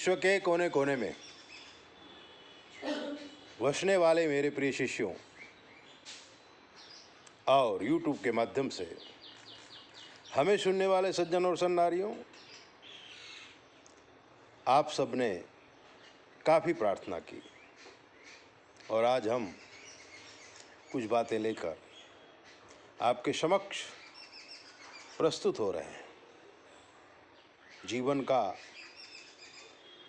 विश्व के कोने कोने में बसने वाले मेरे प्रिय शिष्यों और YouTube के माध्यम से हमें सुनने वाले सज्जन और सन्नारियों, आप सबने काफ़ी प्रार्थना की और आज हम कुछ बातें लेकर आपके समक्ष प्रस्तुत हो रहे हैं। जीवन का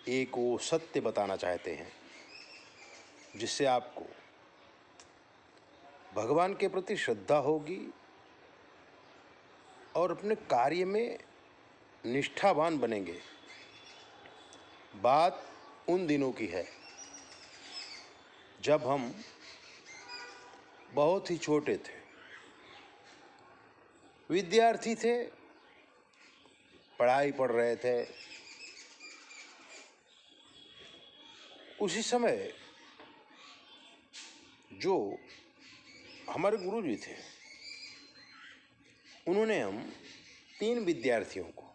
एक वो सत्य बताना चाहते हैं जिससे आपको भगवान के प्रति श्रद्धा होगी और अपने कार्य में निष्ठावान बनेंगे। बात उन दिनों की है जब हम बहुत ही छोटे थे, विद्यार्थी थे, पढ़ाई पढ़ रहे थे। उसी समय जो हमारे गुरुजी थे, उन्होंने हम 3 विद्यार्थियों को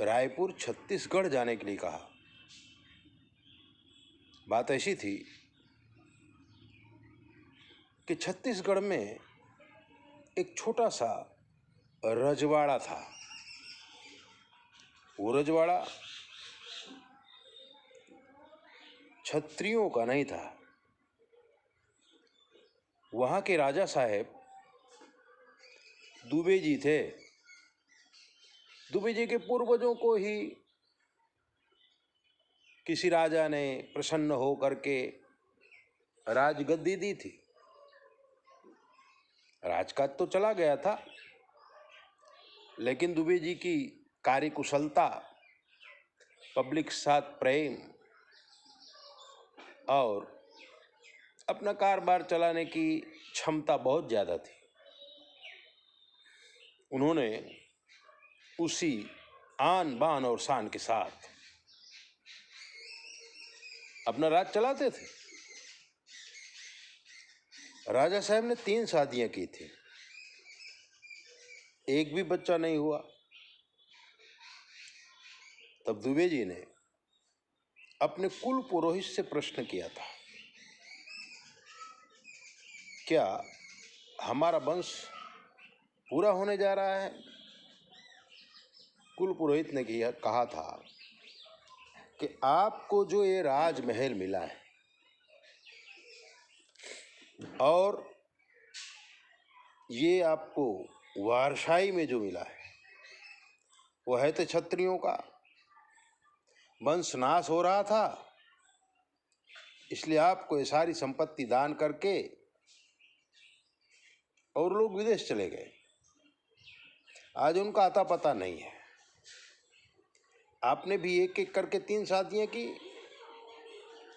रायपुर छत्तीसगढ़ जाने के लिए कहा। बात ऐसी थी कि छत्तीसगढ़ में एक छोटा सा रजवाड़ा था। वो रजवाड़ा क्षत्रियों का नहीं था। वहाँ के राजा साहेब दुबे जी थे। दुबे जी के पूर्वजों को ही किसी राजा ने प्रसन्न हो करके राजगद्दी दी थी। राजकाज तो चला गया था, लेकिन दुबे जी की कार्यकुशलता, पब्लिक साथ प्रेम और अपना कारोबार चलाने की क्षमता बहुत ज़्यादा थी। उन्होंने उसी आन बान और शान के साथ अपना राज चलाते थे। राजा साहब ने 3 शादियां की थी, एक भी बच्चा नहीं हुआ। तब दुबे जी ने अपने कुल पुरोहित से प्रश्न किया था, क्या हमारा वंश पूरा होने जा रहा है? कुल पुरोहित ने कहा था कि आपको जो ये राजमहल मिला है और ये आपको वारसाई में जो मिला है वो है तो क्षत्रियों का। वंश नाश हो रहा था, इसलिए आपको ये सारी संपत्ति दान करके और लोग विदेश चले गए। आज उनका आता पता नहीं है। आपने भी एक एक करके 3 शादियां की,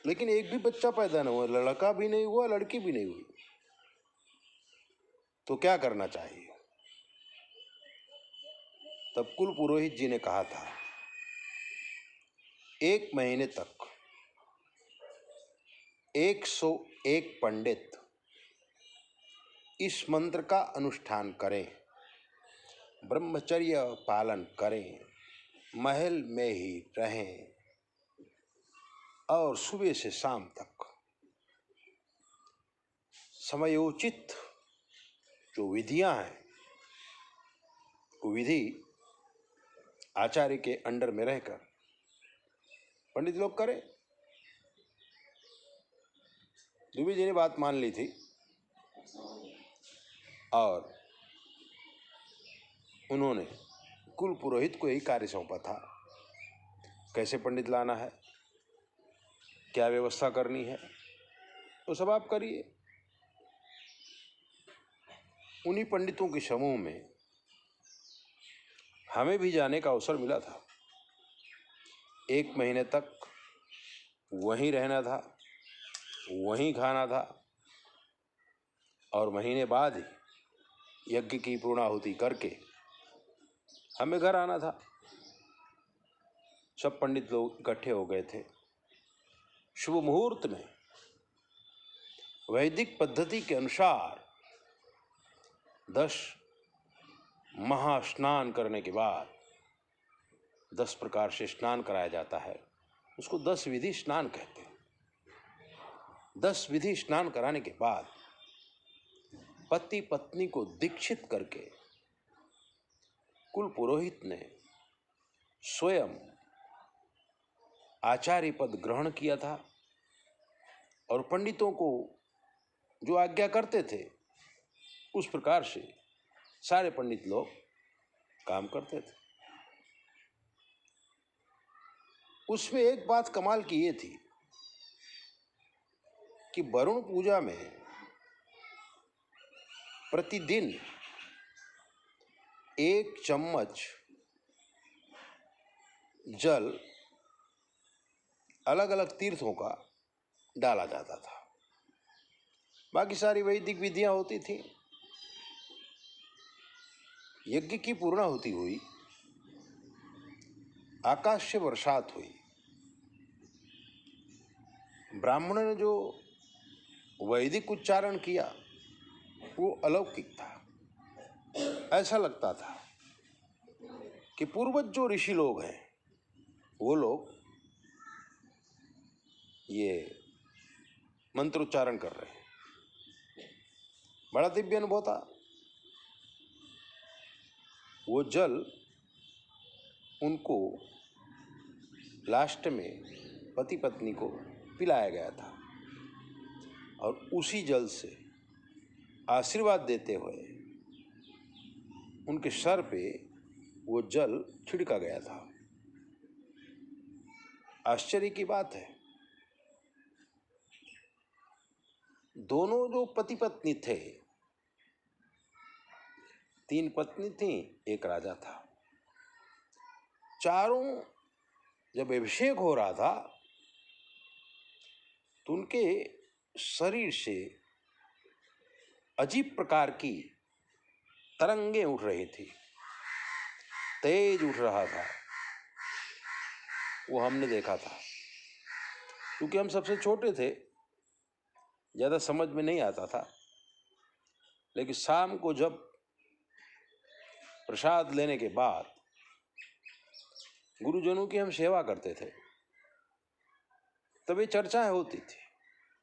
लेकिन एक भी बच्चा पैदा नहीं हुआ, लड़का भी नहीं हुआ, लड़की भी नहीं हुई। तो क्या करना चाहिए? तब कुल पुरोहित जी ने कहा था, 1 महीने तक 101 पंडित इस मंत्र का अनुष्ठान करें, ब्रह्मचर्य पालन करें, महल में ही रहें और सुबह से शाम तक समयोचित जो विधियां हैं वो विधि आचार्य के अंडर में रहकर पंडित लोग करें। दुबे जी ने बात मान ली थी और उन्होंने कुल पुरोहित को यही कार्य सौंपा था, कैसे पंडित लाना है, क्या व्यवस्था करनी है, तो सब आप करिए। उन्हीं पंडितों के समूह में हमें भी जाने का अवसर मिला था। 1 महीने तक वहीं रहना था, वहीं खाना था और महीने बाद ही यज्ञ की पूर्णाहुति करके हमें घर आना था। सब पंडित लोग इकट्ठे हो गए थे। शुभ मुहूर्त में वैदिक पद्धति के अनुसार 10 महास्नान करने के बाद 10 प्रकार से स्नान कराया जाता है, उसको 10 विधि स्नान कहते हैं। 10 विधि स्नान कराने के बाद पति पत्नी को दीक्षित करके कुल पुरोहित ने स्वयं आचार्य पद ग्रहण किया था और पंडितों को जो आज्ञा करते थे उस प्रकार से सारे पंडित लोग काम करते थे। उसमें एक बात कमाल की ये थी कि वरुण पूजा में प्रतिदिन 1 चम्मच जल अलग अलग तीर्थों का डाला जाता था। बाकी सारी वैदिक विधियां होती थी। यज्ञ की पूर्णाहुति हुई, आकाश से बरसात हुई, ब्राह्मणों ने जो वैदिक उच्चारण किया वो अलौकिक था। ऐसा लगता था कि पूर्वज जो ऋषि लोग हैं वो लोग ये मंत्रोच्चारण कर रहे हैं। बड़ा दिव्य अनुभव था। वो जल उनको लास्ट में पति पत्नी को पिलाया गया था और उसी जल से आशीर्वाद देते हुए उनके सर पे वो जल छिड़का गया था। आश्चर्य की बात है, दोनों जो पति पत्नी थे, 3 पत्नी थी, 1 राजा था। चारों जब अभिषेक हो रहा था तो उनके शरीर से अजीब प्रकार की तरंगें उठ रही थी, तेज उठ रहा था। वो हमने देखा था। क्योंकि हम सबसे छोटे थे, ज़्यादा समझ में नहीं आता था, लेकिन शाम को जब प्रसाद लेने के बाद गुरुजनों की हम सेवा करते थे तब ये चर्चाएं होती थी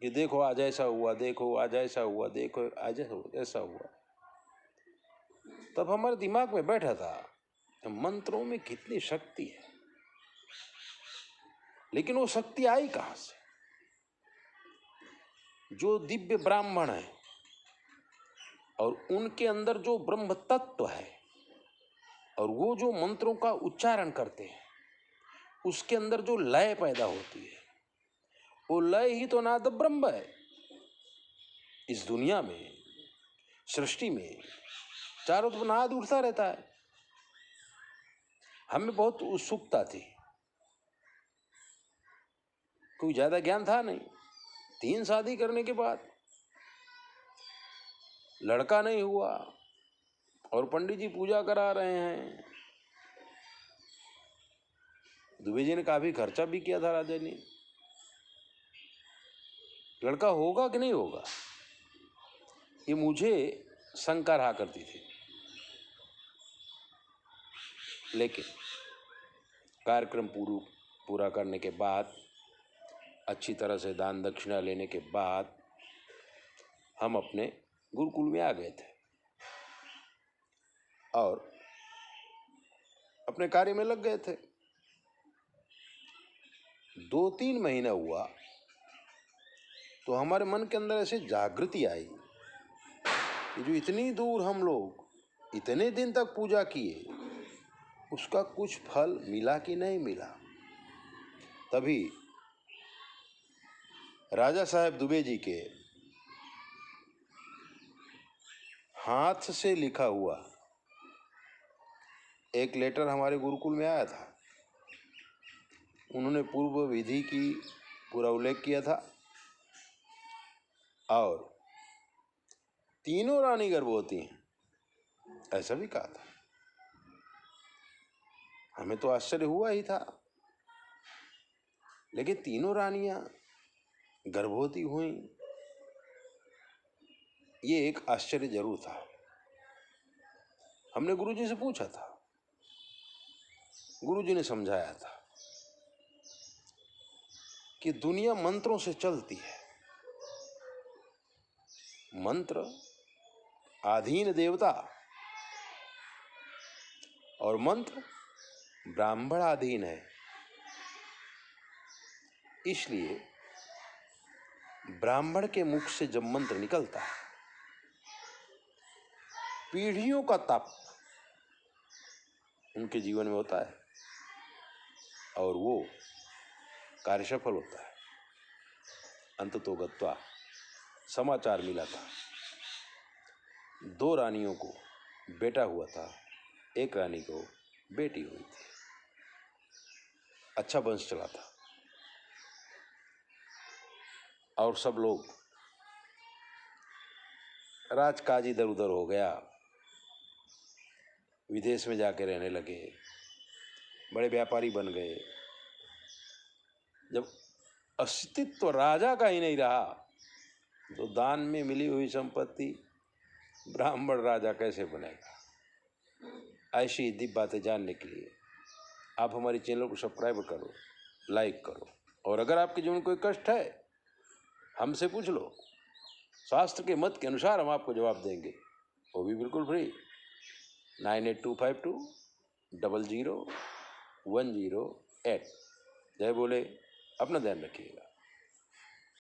कि देखो आज ऐसा हुआ, देखो आज ऐसा हुआ, देखो आज ऐसा हुआ। तब हमारे दिमाग में बैठा था मंत्रों में कितनी शक्ति है, लेकिन वो शक्ति आई कहां से? जो दिव्य ब्राह्मण है और उनके अंदर जो ब्रह्म तत्व है और वो जो मंत्रों का उच्चारण करते हैं उसके अंदर जो लय पैदा होती है, वो लय ही तो नाद ब्रह्म है। इस दुनिया में, सृष्टि में चारों तरफ नाद उठता रहता है। हमें बहुत उत्सुकता थी, कोई ज्यादा ज्ञान था नहीं। 3 शादी करने के बाद लड़का नहीं हुआ और पंडित जी पूजा करा रहे हैं। दुबे जी ने काफी खर्चा भी किया था राजा ने। लड़का होगा कि नहीं होगा, ये मुझे शंका रहा करती थी। लेकिन कार्यक्रम पूरा करने के बाद, अच्छी तरह से दान दक्षिणा लेने के बाद हम अपने गुरुकुल में आ गए थे और अपने कार्य में लग गए थे। 2-3 महीना हुआ तो हमारे मन के अंदर ऐसे जागृति आई कि जो इतनी दूर हम लोग इतने दिन तक पूजा किए उसका कुछ फल मिला कि नहीं मिला। तभी राजा साहब दुबे जी के हाथ से लिखा हुआ एक लेटर हमारे गुरुकुल में आया था। उन्होंने पूर्व विधि की पूरा उल्लेख किया था और तीनों रानी गर्भवती हैं ऐसा भी कहा था। हमें तो आश्चर्य हुआ ही था, लेकिन तीनों रानियां गर्भवती हुई, ये एक आश्चर्य जरूर था। हमने गुरुजी से पूछा था गुरुजी ने समझाया था कि दुनिया मंत्रों से चलती है। मंत्र आधीन देवता और मंत्र ब्राह्मण अधीन है। इसलिए ब्राह्मण के मुख से जब मंत्र निकलता है, पीढ़ियों का तप उनके जीवन में होता है और वो कार्य सफल होता है। अंततोगत्वा समाचार मिला था, 2 रानियों को बेटा हुआ था, 1 रानी को बेटी हुई थी। अच्छा वंश चला था और सब लोग राजकाज इधर उधर हो गया, विदेश में जाके रहने लगे, बड़े व्यापारी बन गए। जब अस्तित्व राजा का ही नहीं रहा तो दान में मिली हुई संपत्ति ब्राह्मण राजा कैसे बनेगा? ऐसी दिव्य बातें जानने के लिए आप हमारे चैनल को सब्सक्राइब करो, लाइक करो, और अगर आपके जीवन में कोई कष्ट है हमसे पूछ लो, शास्त्र के मत के अनुसार हम आपको जवाब देंगे, वो भी बिल्कुल फ्री। 9825200108। जय बोले, अपना ध्यान रखिएगा।